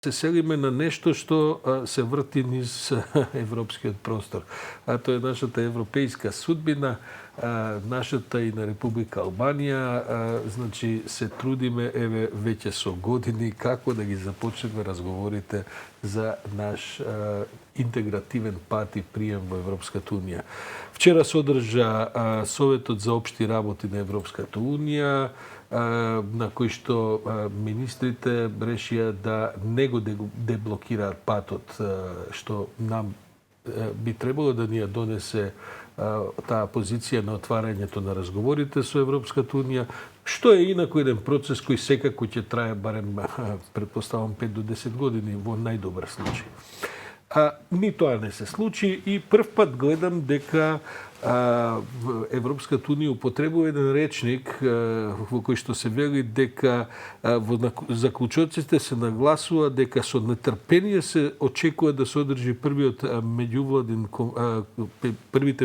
се селиме на нешто што се врти низ европскиот простор. А тоа е нашата европејска судбина, нашата и на Република Албанија. Значи, се трудиме, еве, веќе со години, како да ги започнеме разговорите за наш интегративен пат и прием во Европската Унија. Вчера се одржа Советот за општи работи на Европската Унија, на кој што министрите решија да не го деблокираат патот што нам би требало да ни ја донесе таа позиција на отварањето на разговорите со Европската Унија, што е инаку еден процес кој секако ќе трае барем, предпоставам, 5 до 10 години во најдобар случај. Ни тоа не се случи и прв пат гледам дека Европската Унија употребува еден речник во кој што се вели дека во заклучоците се нагласува дека со нетрпение се очекува да се одржи првите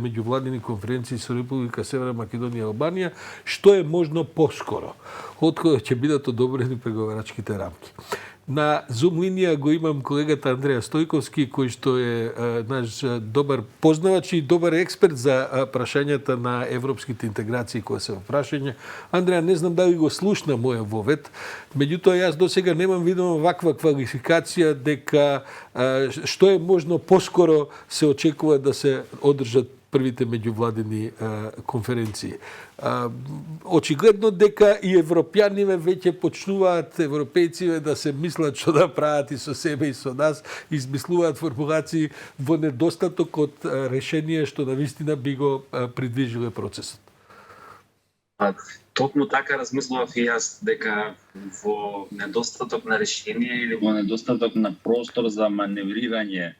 меѓувладини конференции со Република Северна Македонија и Албанија, што е можно поскоро, откога ќе бидат одобрени преговарачките рамки. На Zoom линија го имам колегата Андреја Стојковски, кој што е наш добар познавач и добар експерт за прашањата на европските интеграции кои се во прашање. Андреја, не знам дали го слушна моја вовет, меѓутоа јас досега немам видено ваква квалификација дека што е можно поскоро се очекува да се одржат првите меѓувладини конференции. Очигледно дека и европјаниве веќе почнуваат, европејциве, да се мислат што да прават и со себе и со нас, измислуваат формулации во недостаток од решение што навистина би го придвижиле процесот. Токму така размислував и јас, дека во недостаток на решение или во недостаток на простор за маневрирање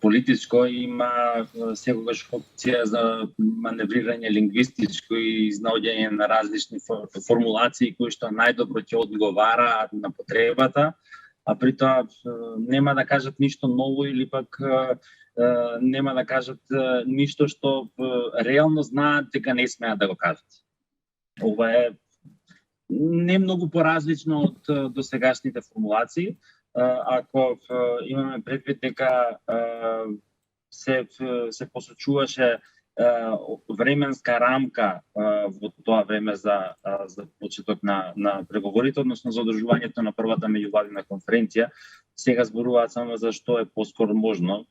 политичко има секогаш опција за маневрирање лингвистичко и изнаоѓање на различни формулации кои што најдобро ќе одговараат на потребата, а при тоа нема да кажат ништо ново или пак нема да кажат ништо што реално знаат дека не смеат да го кажат. Ова е не многу поразлично од досегашните формулации. Ако имаме предвид дека се посочуваше временска рамка во тоа време за почеток на преговорите, односно за одржувањето на првата меѓувладина конференција, сега зборуваат само за што е поскоро можно.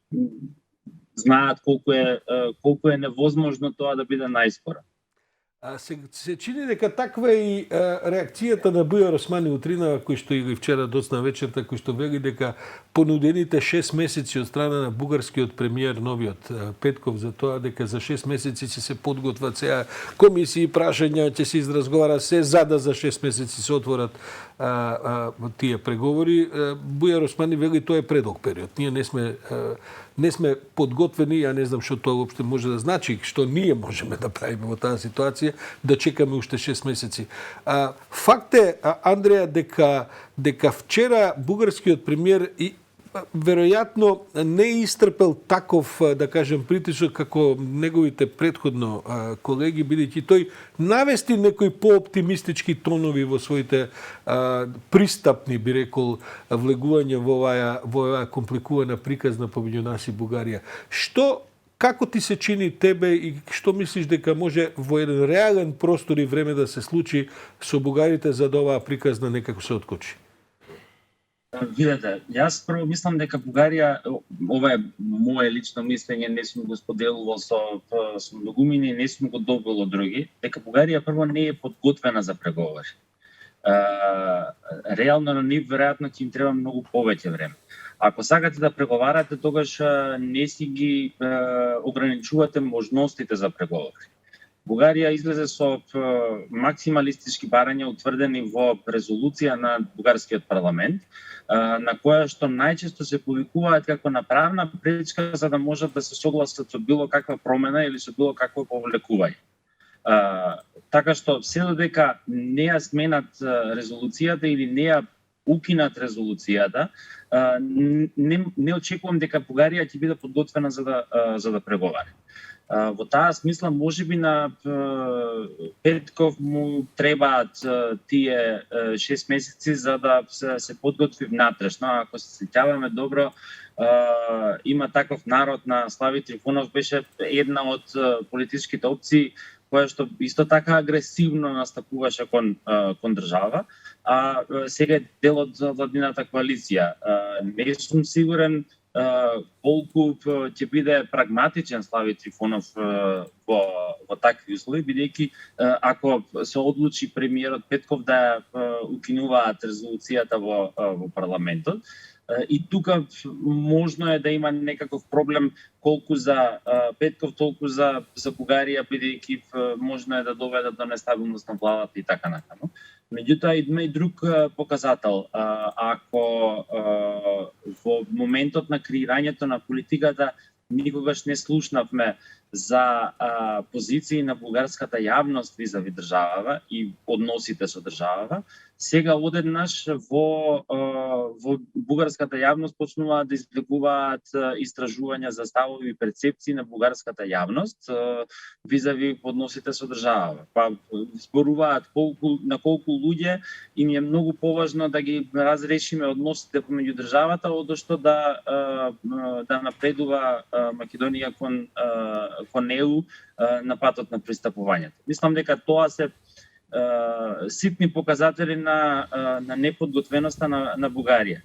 Знаат колку е невозможно тоа да биде најскоро. Се чини дека таква и реакцијата на Бујар Османи утрина, кој што и вчера доцна вечерта, кој што вели дека понудените 6 месеци од страна на бугарскиот премиер новиот Петков за тоа дека за 6 месеци ќе се подготват сега комисии, прашања, ќе се изразговара се за да за 6 месеци се отворат тие преговори. Бујар Османи вели тоа е предолг период. Ние не сме подготвени, ја не знам што тоа уопште може да значи, што ние можеме да правиме во таа ситуација, да чекаме уште 6 месеци. Факт е, Андреја, дека вчера бугарскиот премиер и веројатно не истрпел таков, да кажем, притисок како неговите претходно колеги, бидејќи тој навести некои пооптимистички тонови во своите пристапни, би рекол, влегување во оваа компликувана приказна помеѓу нас и Бугарија. Како ти се чини тебе и што мислиш дека може во еден реален простор и време да се случи со бугарите за да оваа приказна некако се откочи? Видете, јас прво мислам дека Бугарија, ова е мое лично мислење, не сум го споделувал со многумини, не сум го добил од други, дека Бугарија прво не е подготвена за преговори. Реално на нив веројатно ќе им треба многу повеќе време. Ако сакате да преговарате, тогаш не си ги ограничувате можностите за преговори. Бугарија излезе со максималистички барања утврдени во резолуција на бугарскиот парламент, на која што најчесто се повикуваат како направна пречка за да можат да се согласат со било каква промена или со било какво повлекување. Така што се додека не ја сменат резолуцијата или не ја укинат резолуцијата, не очекувам дека Бугарија ќе биде подготвена за да преговари. Во таа смисла можеби на Петков му требаат тие 6 месеци за да се подготви внатрешно. Ако се сеќаваме добро, има таков народ на Слави Трифунов, беше една од политичките опции која што исто така агресивно настапуваше кон држава, а сега е дел од владината коалиција. Не сум сигурен колку ќе биде прагматичен Слави Трифунов во такви услови, бидејќи ако се одлучи премиерот Петков да укинуваат резолуцијата во парламентот, и тука можно е да има некаков проблем колку за Петков, толку за Бугарија, бидејќи можно е да доведе до нестабилност на владата и така натаму. Меѓутоа има и друг показател. Ако во моментот на креирањето на политиката никогаш не слушнавме за позиции на бугарската јавност визави државава и односите со државава, сега одеднаш во бугарската јавност почнуваат да извлекуваат истражувања за ставови и перцепции на бугарската јавност визави односите со државава. Па зборуваат на колку луѓе им е многу поважно да ги разрешиме односите помеѓу државата, одошто да напредува Македонија кон ЕУ на патот на пристапувањето. Мислам дека тоа се ситни показатели на неподготвеноста на Бугарија.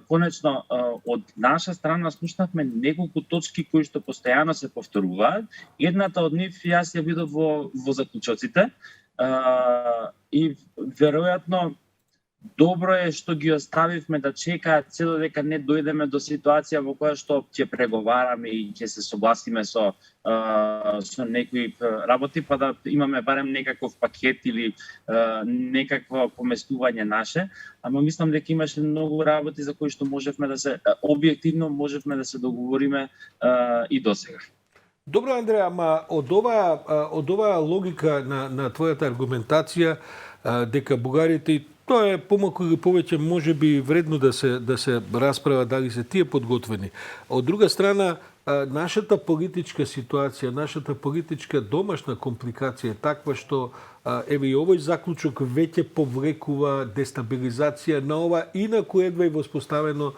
Конечно, од наша страна слушнавме неколку точки кои што постојано се повторуваат. Едната од нив јас ја видов во заклучоците и веројатно добро е што ги оставивме да чекаат се додека не дојдеме до ситуација во која што ќе преговараме и ќе се согласиме со некои работи, па да имаме барем некаков пакет или некакво поместување наше. Ама мислам дека имаше многу работи за кои што можевме да се објективно можевме да се договориме и досега. Добро, Андреја, ама од оваа логика на твојата аргументација дека бугарите, тоа е помалку или повеќе можеби вредно да се расправа дали се тие подготвени. Од друга страна, нашата политичка ситуација, нашата политичка домашна компликација е таква што еве и овој заклучок веќе повлекува дестабилизација на ова инаку едва и воспоставено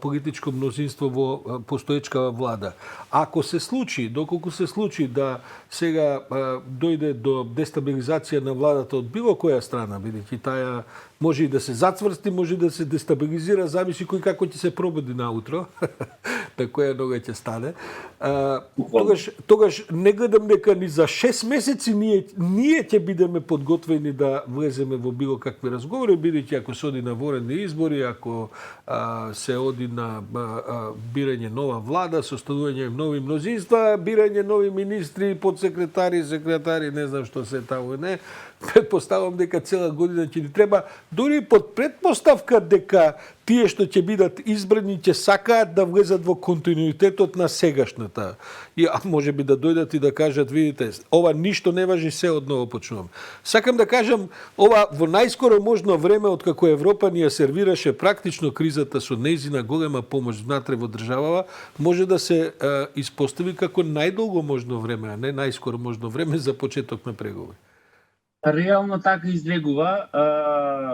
политичко мнозинство во постоечкава влада. Ако се случи, доколку се случи да сега дојде до дестабилизација на владата од било која страна, бидејќи таа може и да се зацврсти, може и да се дестабилизира, зависи кој како ќе се пробуди наутро, на која нога ќе стане. Тогаш не гледам дека ни за 6 месеци ние ќе бидеме подготвени да влеземе во било какви разговори, бидејќи ако се оди на ворени избори, ако се оди на бирање нова влада, составување нови мнозинства, бирање нови министри, подсекретари, секретари, не знам што се таму не, предпоставам дека цела година ќе ни треба, дури под предпоставка дека тие што ќе бидат избрани ќе сакаат да влезат во континуитетот на сегашната. И може би да дојдат и да кажат, видите, ова ништо не важи, се одново почнувам. Сакам да кажам, ова во најскоро можно време откако Европа ни ја сервираше практично кризата со нејзина голема помош внатре во државава, може да се испостави како најдолго можно време, а не најскоро можно време за почеток на преговори. Реално така излегува,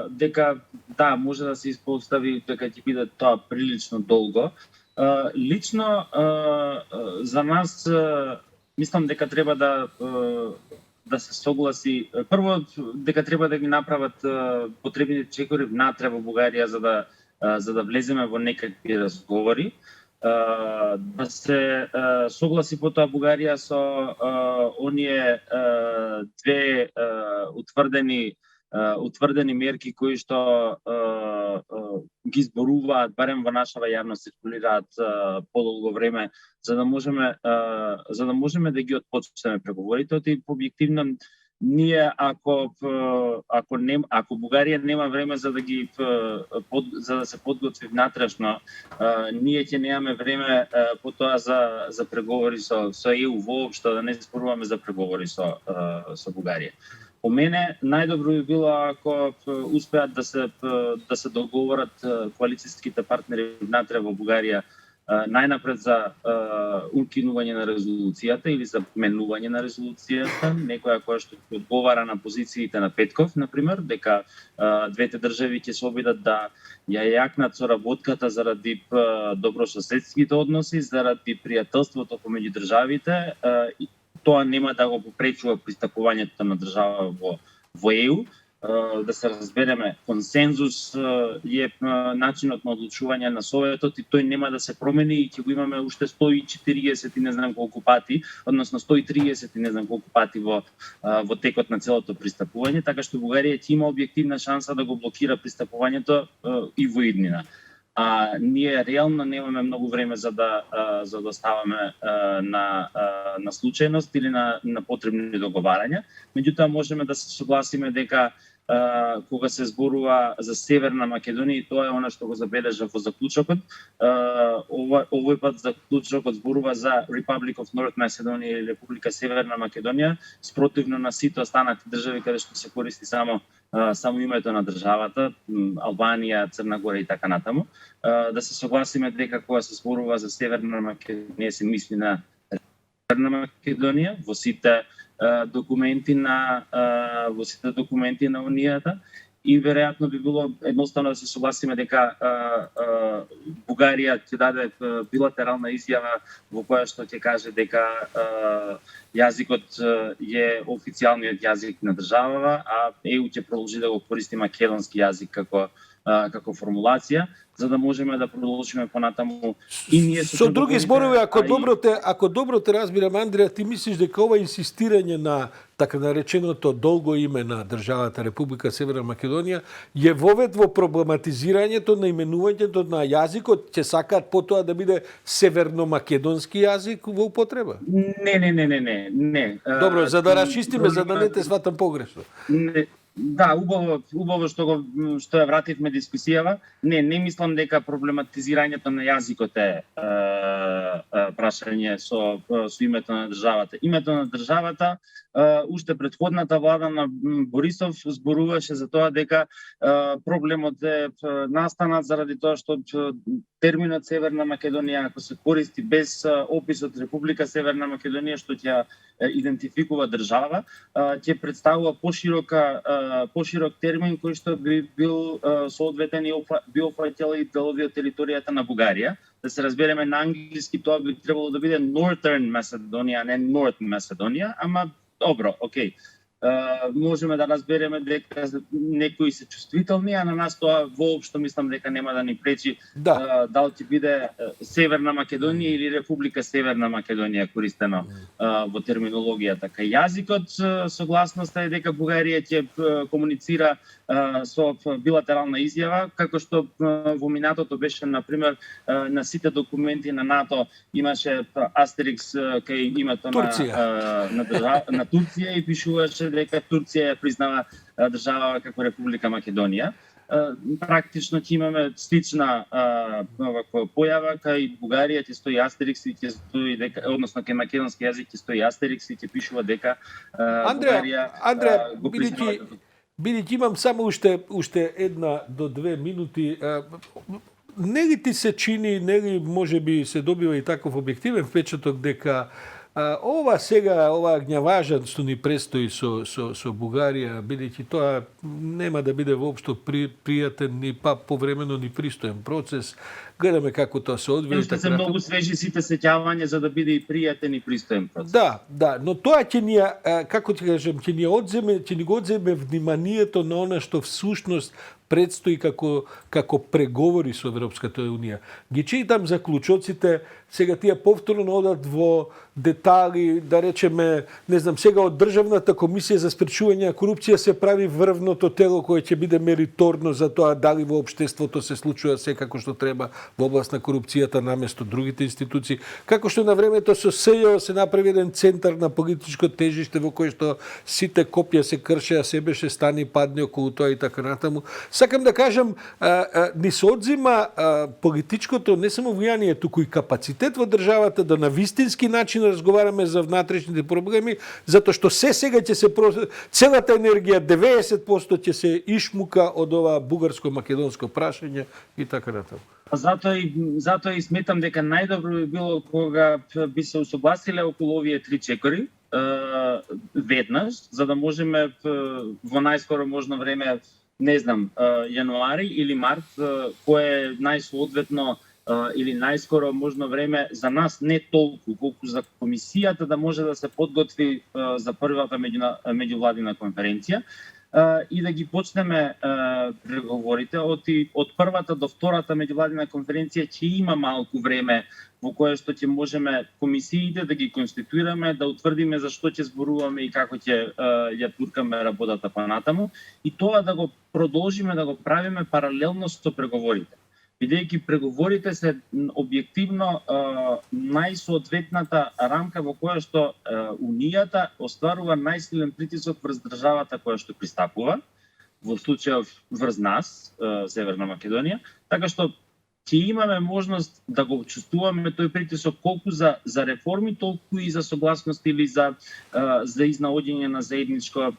дека да, може да се испостави дека ќе биде тоа прилично долго. Лично за нас мислам дека треба да се согласи прво дека треба да ги направат потребните чекори внатре во Бугарија за да влеземе во некакви разговори. Да се согласи потоа Бугарија со оние две утврдени мерки кои што ги зборуваат, барем во нашава јавност циркулираат подолго време, за да можеме да ги отпочнеме преговорите. И објективно ние ако Бугарија нема време за да се подготви внатрешно, ние ќе немаме време потоа за преговори со ЕУ воопшто, да не зборуваме за преговори со Бугарија. По мене најдобро би било ако успеат да се договорат коалицијските партнери внатре во Бугарија најнапред за укинување на резолуцијата или за менување на резолуцијата, некоја која што одговара на позициите на Петков, например, дека двете држави ќе се обидат да ја јакнат соработката заради добрососедските односи, заради пријателството помеѓу државите, тоа нема да го попречува пристапувањето на држава во ЕУ. Да се разбереме, консензус е начинот на одлучување на Советот и тој нема да се промени и ќе го имаме уште 140 и не знам колку пати, односно 130 и не знам колку пати во текот на целото пристапување, така што Бугарија ќе има објективна шанса да го блокира пристапувањето и во иднина. А ние реално немаме многу време за да ставаме на случајност или на потребни договарања. Меѓутоа можеме да се согласиме дека кога се зборува за Северна Македонија, и тоа е она што го забележав во заклучокот, овој пат заклучокот зборува за Republic of North Macedonia или Република Северна Македонија, спротивно на сите останати држави каде што се користи само името на државата, Албанија, Црна Гора и така натаму. Да се согласиме дека кога се зборува за Северна Македонија се мисли на Северна Македонија во сите документи на Унијата и веројатно би било едноставно да се согласиме дека Бугарија ќе даде билатерална изјава во која што ќе каже дека јазикот е официјалниот јазик на државава, а ЕУ ќе продолжи да го користи македонски јазик како формулација, за да можеме да продолжиме понатаму и ние со други зборови, ако добро те разбирам, Андреја, ти мислиш дека ова инсистирање на така нареченото долго име на државата Република Северна Македонија е вовед во проблематизирањето на именувањето на јазикот, ќе сакаат потоа да биде северномакедонски јазик во употреба? Не. Добро, за да расчистиме, за да не те сватам погрешно. Да, убаво што ја вративме дискусијава. Не мислам дека проблематизирањето на јазикот е прашање со името на државата. Името на државата, уште претходната влада на Борисов зборуваше за тоа дека проблемот е настанат заради тоа што терминот Северна Македонија, ако се користи без описот Република Северна Македонија, што ќе идентификува држава, ќе представува поширок термин кој што би бил соодветен и би опфаќал и делови од територијата на Бугарија. Да се разбереме, на англиски тоа би требало да биде Northern Macedonia, а не North Macedonia, ама добро, окей. Можеме да разбереме дека некои се чувствителни, а на нас тоа воопшто мислам дека нема да ни пречи дали ќе биде Северна Македонија или Република Северна Македонија користено во терминологијата. Кај јазикот согласноста е дека Бугарија ќе комуницира со билатерална изјава, како што во минатото беше, например, на сите документи на НАТО имаше астерикс кај името на Турција и пишуваше дека Турција ја признава држава како Република Македонија. Практично ќе имаме слична појава, кај Бугарија ќе стои астерикс и ќе стои дека, односно кај македонски јазик ќе стои астерикс и ќе пишува дека Андреја, бидејќи имам само уште 1 до 2 минути, нели ти се чини, нели можеби се добива и таков објективен впечаток дека ова гњаважа што ни престои со Бугарија, бидејќи тоа нема да биде воопшто пријатен ни повремено ни пристоен процес. Гледаме како тоа се одвива. Уште се многу свежи сите сеќавања за да биде и пријатен и пристоен процес. Да, но тоа ќе ни како ти кажам, ќе ни го одземе вниманието на она што всушност предстои како преговори со Европската Унија. Ги читам заклучоците, сега тие повторно одат во детали, да речеме, не знам, сега од Државната комисија за спречување на корупција се прави врвното тело кое ќе биде мериторно за тоа дали во општеството се случува се како што треба во област на корупцијата наместо другите институции. Како што на времето со СЈО се направи еден центар на политичко тежиште во кој што сите копија се кршеа, се беше стани падне околу тоа и така натаму. Сакам да кажам, ни се одзима политичкото не само влијание, туку и капацитет во државата да на вистински начин разговараме за внатрешните проблеми, затоа што сега ќе се целата енергија 90% ќе се ишмука од ова бугарско-македонско прашање и така натаму. Затоа и сметам дека најдобро би било кога би се усогласиле околу овие три чекори веднаш, за да можеме во најскоро можно време, не знам, јануари или март, кое е најсоодветно или најскоро можно време за нас, не толку колку за комисијата да може да се подготви за првата меѓувладина конференција и да ги почнеме преговорите. Од првата до втората меѓувладина конференција ќе има малку време во кое што ќе можеме комисиите да ги конституираме, да утврдиме за што ќе зборуваме и како ќе ја туркаме работата понатаму, и тоа да го продолжиме да го правиме паралелно со преговорите. Бидејќи преговорите се објективно најсоодветната рамка во која што Унијата остварува најсилен притисок врз државата која што пристапува, во случајов врз нас, Северна Македонија, така што ќе имаме можност да го чувствуваме тој притисок колку за реформи, толку и за согласност или за изнаоѓање на заедничко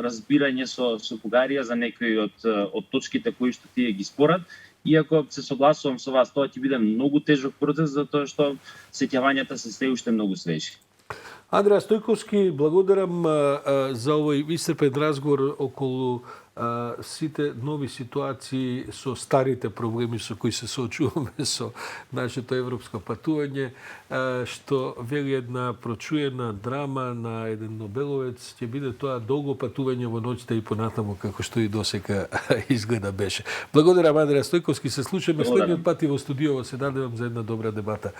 разбирање со Бугарија за некои од точките кои што тие ги спорат. Иако се согласувам со вас, тоа ќе биде многу тежок процес, затоа што сеќавањата се уште многу свежи. Андреа Стојковски, благодарам за овој исцрпен разговор околу сите нови ситуации со старите проблеми со кои се соочуваме со нашето европско патување, што вели една прочуена драма на еден нобеловец, ќе биде тоа долго патување во ноќта и понатаму, како што и досека изгледа беше. Благодарам, Андреа Стојковски, се слушаме следниот пат и во студио, се надевам за една добра дебата.